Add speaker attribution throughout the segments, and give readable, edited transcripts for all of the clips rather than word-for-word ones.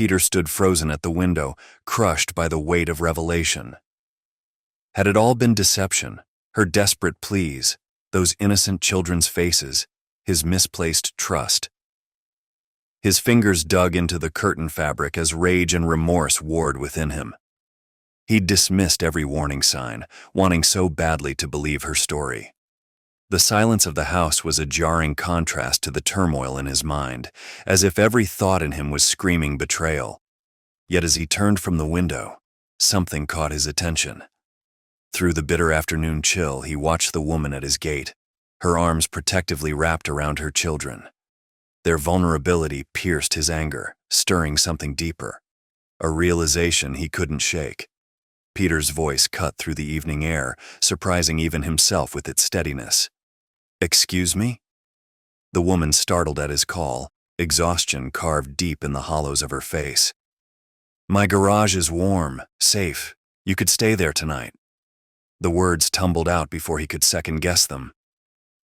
Speaker 1: Peter stood frozen at the window, crushed by the weight of revelation. Had it all been deception, her desperate pleas, those innocent children's faces, his misplaced trust? His fingers dug into the curtain fabric as rage and remorse warred within him. He'd dismissed every warning sign, wanting so badly to believe her story. The silence of the house was a jarring contrast to the turmoil in his mind, as if every thought in him was screaming betrayal. Yet as he turned from the window, something caught his attention. Through the bitter afternoon chill, he watched the woman at his gate, her arms protectively wrapped around her children. Their vulnerability pierced his anger, stirring something deeper, a realization he couldn't shake. Peter's voice cut through the evening air, surprising even himself with its steadiness. "Excuse me?" The woman startled at his call, exhaustion carved deep in the hollows of her face. "My garage is warm, safe. You could stay there tonight." The words tumbled out before he could second-guess them.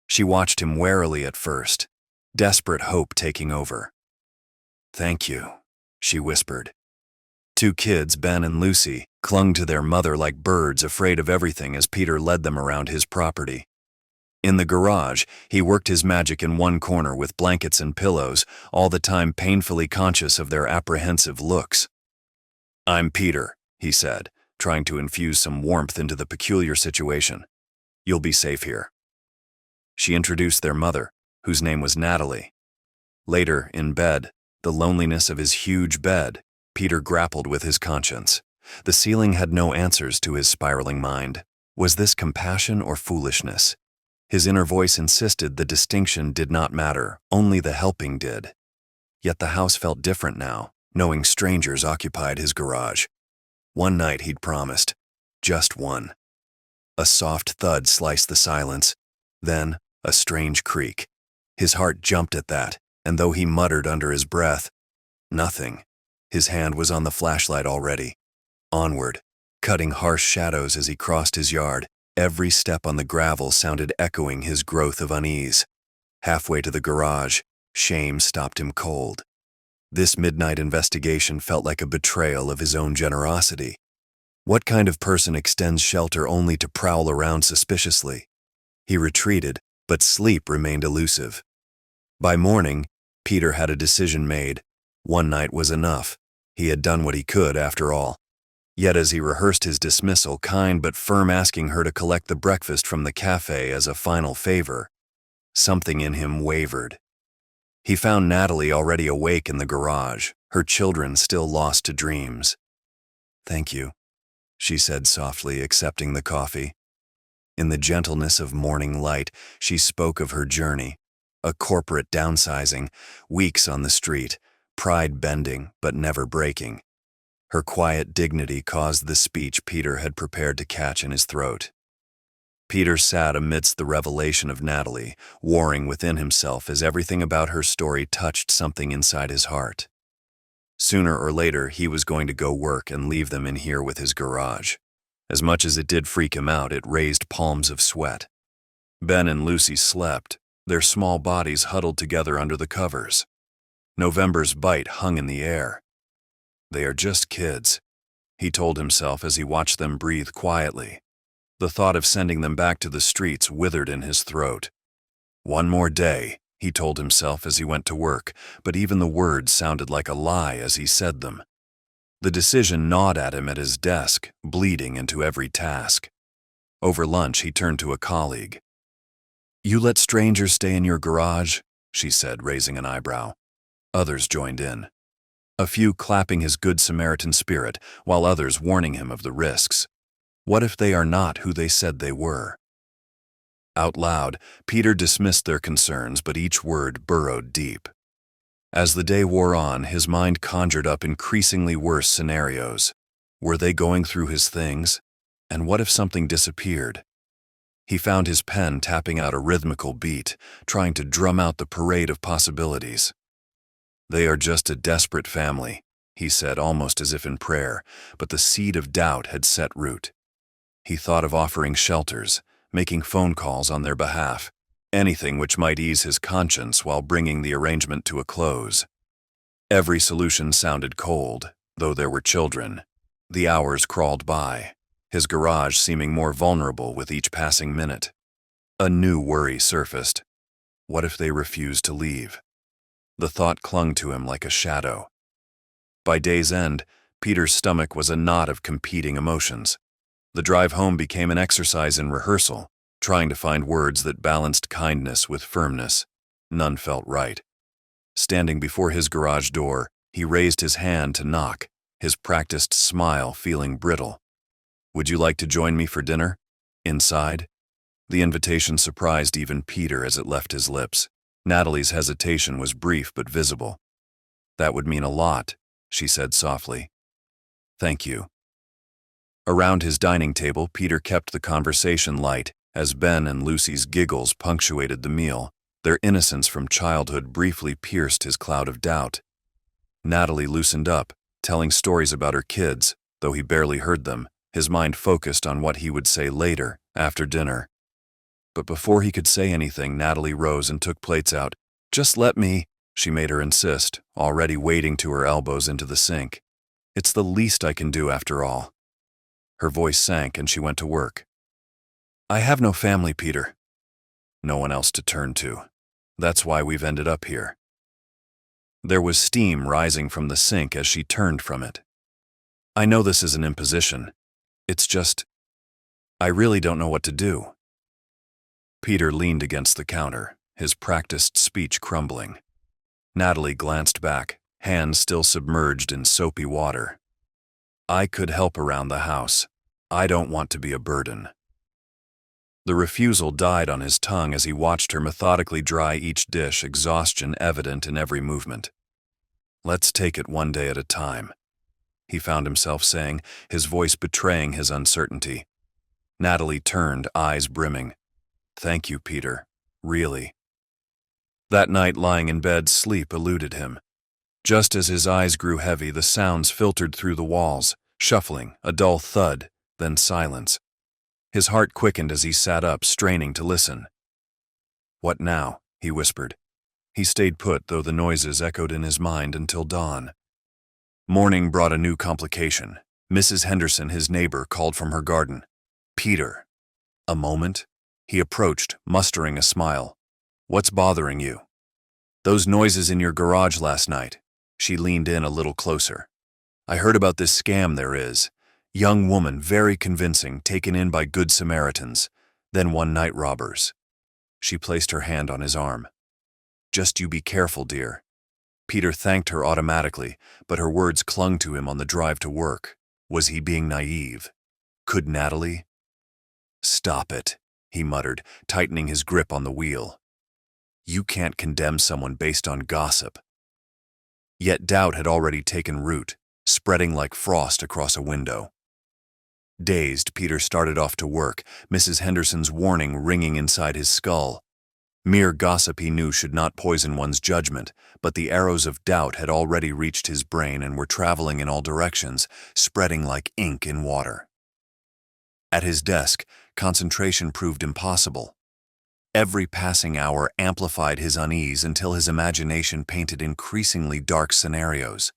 Speaker 1: She watched him warily at first, desperate hope taking over. "Thank you," she whispered. Two kids, Ben and Lucy, clung to their mother like birds, afraid of everything as Peter led them around his property. In the garage, he worked his magic in one corner with blankets and pillows, all the time painfully conscious of their apprehensive looks. "I'm Peter," he said, trying to infuse some warmth into the peculiar situation. "You'll be safe here." She introduced their mother, whose name was Natalie. Later, in bed, the loneliness of his huge bed, Peter grappled with his conscience. The ceiling had no answers to his spiraling mind. Was this compassion or foolishness? His inner voice insisted the distinction did not matter, only the helping did. Yet the house felt different now, knowing strangers occupied his garage. One night he'd promised, just one. A soft thud sliced the silence, then a strange creak. His heart jumped at that, and though he muttered under his breath, "Nothing," his hand was on the flashlight already. Onward, cutting harsh shadows as he crossed his yard. Every step on the gravel sounded echoing his growth of unease. Halfway to the garage, shame stopped him cold. This midnight investigation felt like a betrayal of his own generosity. What kind of person extends shelter only to prowl around suspiciously? He retreated, but sleep remained elusive. By morning, Peter had a decision made. One night was enough. He had done what he could, after all. Yet as he rehearsed his dismissal, kind but firm, asking her to collect the breakfast from the cafe as a final favor, something in him wavered. He found Natalie already awake in the garage, her children still lost to dreams. "Thank you," she said softly, accepting the coffee. In the gentleness of morning light, she spoke of her journey, a corporate downsizing, weeks on the street, pride bending but never breaking. Her quiet dignity caused the speech Peter had prepared to catch in his throat. Peter sat amidst the revelation of Natalie, warring within himself as everything about her story touched something inside his heart. Sooner or later, he was going to go work and leave them in here with his garage. As much as it did freak him out, it raised palms of sweat. Ben and Lucy slept, their small bodies huddled together under the covers. November's bite hung in the air. "They are just kids," he told himself as he watched them breathe quietly. The thought of sending them back to the streets withered in his throat. "One more day," he told himself as he went to work, but even the words sounded like a lie as he said them. The decision gnawed at him at his desk, bleeding into every task. Over lunch, he turned to a colleague. "You let strangers stay in your garage?" she said, raising an eyebrow. Others joined in. A few clapping his good Samaritan spirit, while others warning him of the risks. What if they are not who they said they were? Out loud, Peter dismissed their concerns, but each word burrowed deep. As the day wore on, his mind conjured up increasingly worse scenarios. Were they going through his things? And what if something disappeared? He found his pen tapping out a rhythmical beat, trying to drum out the parade of possibilities. "They are just a desperate family," he said, almost as if in prayer, but the seed of doubt had set root. He thought of offering shelters, making phone calls on their behalf, anything which might ease his conscience while bringing the arrangement to a close. Every solution sounded cold, though there were children. The hours crawled by, his garage seeming more vulnerable with each passing minute. A new worry surfaced. What if they refused to leave? The thought clung to him like a shadow. By day's end, Peter's stomach was a knot of competing emotions. The drive home became an exercise in rehearsal, trying to find words that balanced kindness with firmness. None felt right. Standing before his garage door, he raised his hand to knock, his practiced smile feeling brittle. "Would you like to join me for dinner? Inside?" The invitation surprised even Peter as it left his lips. Natalie's hesitation was brief but visible. "That would mean a lot," she said softly. "Thank you." Around his dining table, Peter kept the conversation light as Ben and Lucy's giggles punctuated the meal. Their innocence from childhood briefly pierced his cloud of doubt. Natalie loosened up, telling stories about her kids, though he barely heard them, his mind focused on what he would say later, after dinner. But before he could say anything, Natalie rose and took plates out. "Just let me," she made her insist, already wading to her elbows into the sink. "It's the least I can do after all." Her voice sank and she went to work. "I have no family, Peter. No one else to turn to. That's why we've ended up here." There was steam rising from the sink as she turned from it. "I know this is an imposition. It's just, I really don't know what to do." Peter leaned against the counter, his practiced speech crumbling. Natalie glanced back, hands still submerged in soapy water. "I could help around the house. I don't want to be a burden." The refusal died on his tongue as he watched her methodically dry each dish, exhaustion evident in every movement. "Let's take it one day at a time," he found himself saying, his voice betraying his uncertainty. Natalie turned, eyes brimming. "Thank you, Peter. Really." That night, lying in bed, sleep eluded him. Just as his eyes grew heavy, the sounds filtered through the walls, shuffling, a dull thud, then silence. His heart quickened as he sat up, straining to listen. "What now?" he whispered. He stayed put, though the noises echoed in his mind until dawn. Morning brought a new complication. Mrs. Henderson, his neighbor, called from her garden. "Peter." A moment. He approached, mustering a smile. "What's bothering you?" "Those noises in your garage last night." She leaned in a little closer. "I heard about this scam there is. Young woman, very convincing, taken in by good Samaritans, then one-night robbers." She placed her hand on his arm. "Just you be careful, dear." Peter thanked her automatically, but her words clung to him on the drive to work. Was he being naive? Could Natalie? "Stop it," he muttered, tightening his grip on the wheel. "You can't condemn someone based on gossip." Yet doubt had already taken root, spreading like frost across a window. Dazed, Peter started off to work, Mrs. Henderson's warning ringing inside his skull. Mere gossip, he knew, should not poison one's judgment, but the arrows of doubt had already reached his brain and were traveling in all directions, spreading like ink in water. At his desk, concentration proved impossible. Every passing hour amplified his unease until his imagination painted increasingly dark scenarios.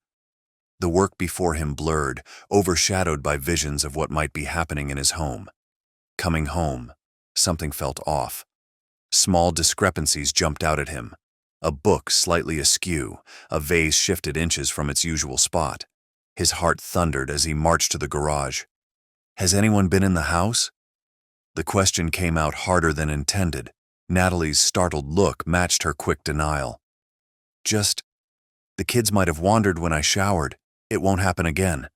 Speaker 1: The work before him blurred, overshadowed by visions of what might be happening in his home. Coming home, something felt off. Small discrepancies jumped out at him. A book slightly askew, a vase shifted inches from its usual spot. His heart thundered as he marched to the garage. "Has anyone been in the house?" The question came out harder than intended. Natalie's startled look matched her quick denial. "Just, the kids might have wandered when I showered. It won't happen again."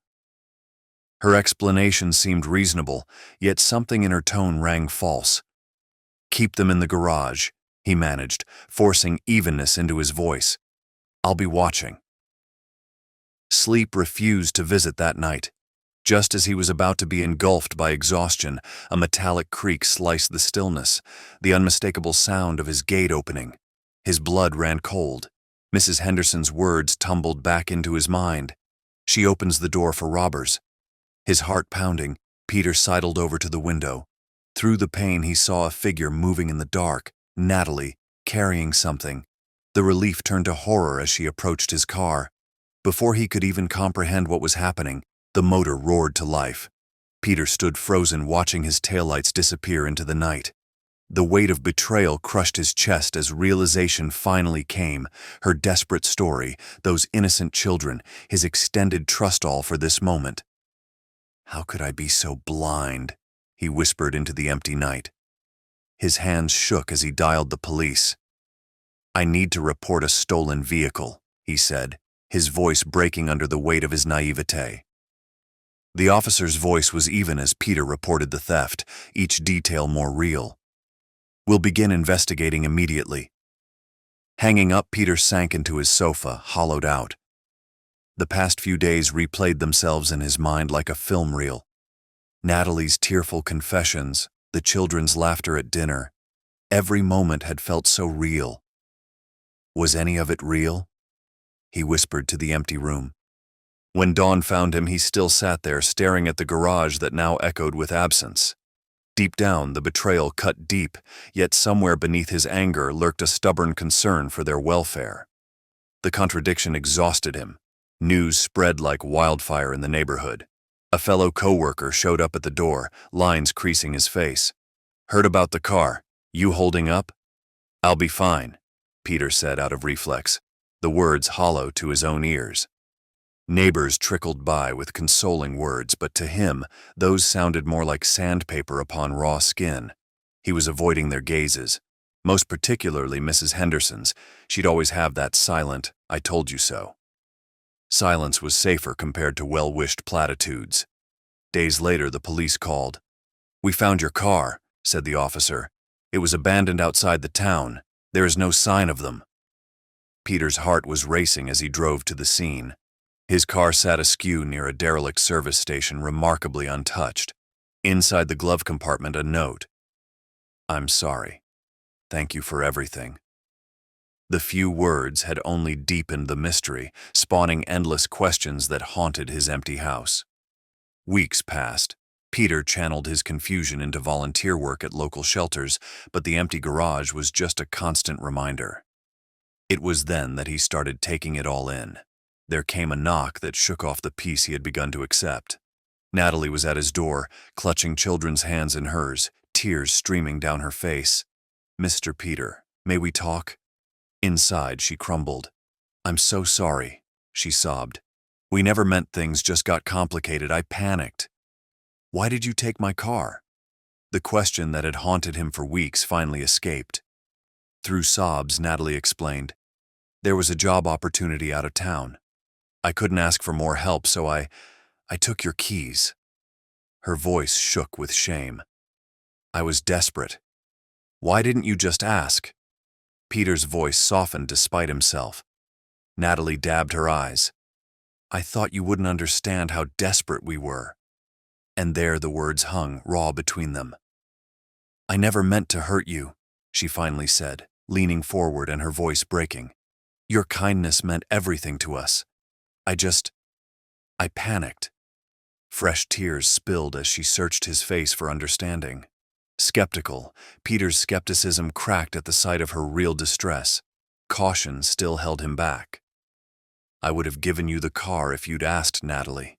Speaker 1: Her explanation seemed reasonable, yet something in her tone rang false. "Keep them in the garage," he managed, forcing evenness into his voice. "I'll be watching." Sleep refused to visit that night. Just as he was about to be engulfed by exhaustion, a metallic creak sliced the stillness, the unmistakable sound of his gate opening. His blood ran cold. Mrs. Henderson's words tumbled back into his mind. She opens the door for robbers. His heart pounding, Peter sidled over to the window. Through the pane, he saw a figure moving in the dark, Natalie, carrying something. The relief turned to horror as she approached his car. Before he could even comprehend what was happening, the motor roared to life. Peter stood frozen, watching his taillights disappear into the night. The weight of betrayal crushed his chest as realization finally came. Her desperate story, those innocent children, his extended trust, all for this moment. "How could I be so blind?" he whispered into the empty night. His hands shook as he dialed the police. "I need to report a stolen vehicle," he said, his voice breaking under the weight of his naivete. The officer's voice was even as Peter reported the theft, each detail more real. "We'll begin investigating immediately." Hanging up, Peter sank into his sofa, hollowed out. The past few days replayed themselves in his mind like a film reel. Natalie's tearful confessions, the children's laughter at dinner. Every moment had felt so real. Was any of it real? He whispered to the empty room. When dawn found him, he still sat there, staring at the garage that now echoed with absence. Deep down, the betrayal cut deep, yet somewhere beneath his anger lurked a stubborn concern for their welfare. The contradiction exhausted him. News spread like wildfire in the neighborhood. A fellow co-worker showed up at the door, lines creasing his face. "Heard about the car. You holding up?" "I'll be fine," Peter said out of reflex, the words hollow to his own ears. Neighbors trickled by with consoling words, but to him, those sounded more like sandpaper upon raw skin. He was avoiding their gazes, most particularly Mrs. Henderson's. She'd always have that silent, "I told you so." Silence was safer compared to well-wished platitudes. Days later, the police called. "We found your car," said the officer. "It was abandoned outside the town. There is no sign of them." Peter's heart was racing as he drove to the scene. His car sat askew near a derelict service station, remarkably untouched. Inside the glove compartment, a note. "I'm sorry. Thank you for everything." The few words had only deepened the mystery, spawning endless questions that haunted his empty house. Weeks passed. Peter channeled his confusion into volunteer work at local shelters, but the empty garage was just a constant reminder. It was then that he started taking it all in. There came a knock that shook off the peace he had begun to accept. Natalie was at his door, clutching children's hands in hers, tears streaming down her face. "Mr. Peter, may we talk?" Inside, she crumbled. "I'm so sorry," she sobbed. "We never meant, things just got complicated. I panicked." "Why did you take my car?" The question that had haunted him for weeks finally escaped. Through sobs, Natalie explained, "There was a job opportunity out of town. I couldn't ask for more help, so I took your keys." Her voice shook with shame. "I was desperate. Why didn't you just ask?" Peter's voice softened despite himself. Natalie dabbed her eyes. "I thought you wouldn't understand how desperate we were." And there the words hung, raw between them. "I never meant to hurt you," she finally said, leaning forward and her voice breaking. "Your kindness meant everything to us. I panicked." Fresh tears spilled as she searched his face for understanding. Skeptical, Peter's skepticism cracked at the sight of her real distress. Caution still held him back. "I would have given you the car if you'd asked, Natalie."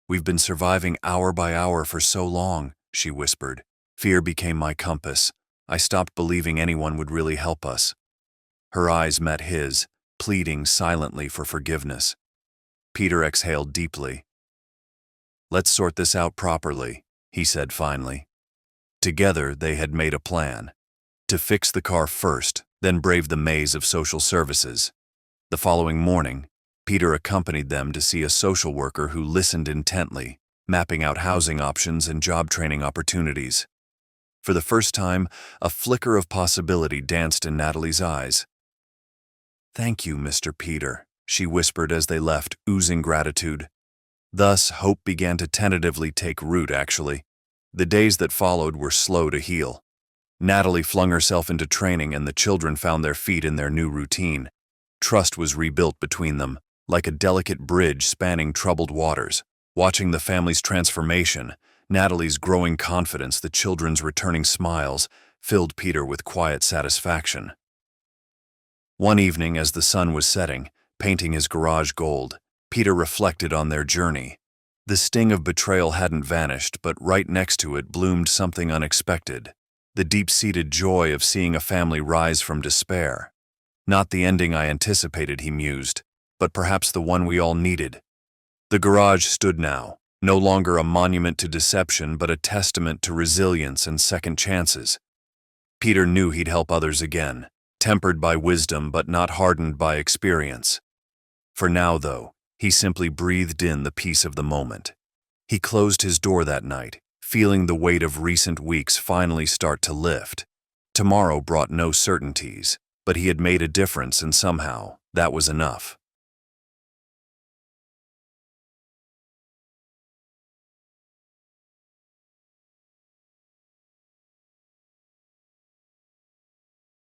Speaker 1: "We've been surviving hour by hour for so long," she whispered. "Fear became my compass. I stopped believing anyone would really help us." Her eyes met his, pleading silently for forgiveness. Peter exhaled deeply. "Let's sort this out properly," he said finally. Together, they had made a plan. To fix the car first, then brave the maze of social services. The following morning, Peter accompanied them to see a social worker who listened intently, mapping out housing options and job training opportunities. For the first time, a flicker of possibility danced in Natalie's eyes. "Thank you, Mr. Peter," she whispered as they left, oozing gratitude. Thus, hope began to tentatively take root, actually. The days that followed were slow to heal. Natalie flung herself into training and the children found their feet in their new routine. Trust was rebuilt between them, like a delicate bridge spanning troubled waters. Watching the family's transformation, Natalie's growing confidence, the children's returning smiles, filled Peter with quiet satisfaction. One evening, as the sun was setting, painting his garage gold. Peter reflected on their journey. The sting of betrayal hadn't vanished, but right next to it bloomed something unexpected. The deep-seated joy of seeing a family rise from despair. Not the ending I anticipated, he mused, but perhaps the one we all needed. The garage stood now, no longer a monument to deception, but a testament to resilience and second chances. Peter knew he'd help others again, tempered by wisdom but not hardened by experience. For now, though, he simply breathed in the peace of the moment. He closed his door that night, feeling the weight of recent weeks finally start to lift. Tomorrow brought no certainties, but he had made a difference, and somehow that was enough.